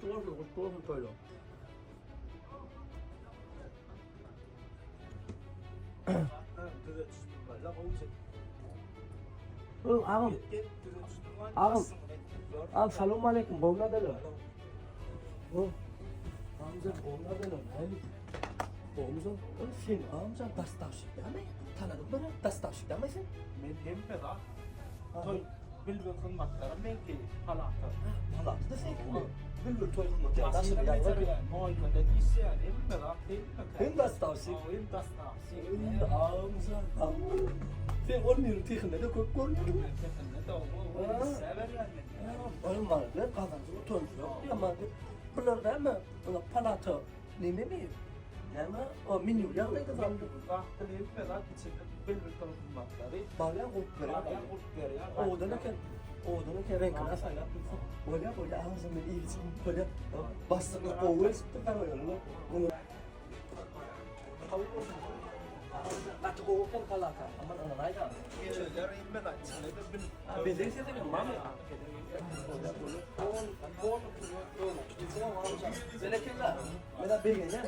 Kurtulur böyle. Ağam. Ağam. Ağam selamun aleyküm. Bomla delo. Amca bomla delo. Oğlum sen amca dastavşık deme. Tanıdık bana dastavşık demesin. Men hem peda. Toy bilbir kılmaklarım belki halatı. Halatı da sen mi? Bülbül toy kılmak ya. Nasıl Aslında bir mesela yani? noy kadar iyisi yani hem peda Hem dastavşık. Hem dastavşık. Amca. Sen olmuyor tekinde de köp görmüyorum. Ne de o sever yani. Oğlum var ben kazancı oturmuyor. Ama bunlar da mı? Ona palatı. Ne mi? Yani o menü yapmayı zandı. Vakti hem peda içinde bilbir kılmakları. Bağlayan kurt veriyor. Oğdanı ki renkine sayılar. Böyle ağzımın iyisi. Böyle bastığında oğul sıktı ben öyle. Onu Artık o kan kalaka. Aman ana raya. Geçerler hem peda içinde de bilbir. Bizim size de mama. Bon. Sen kimler? Ben de bilgen ya.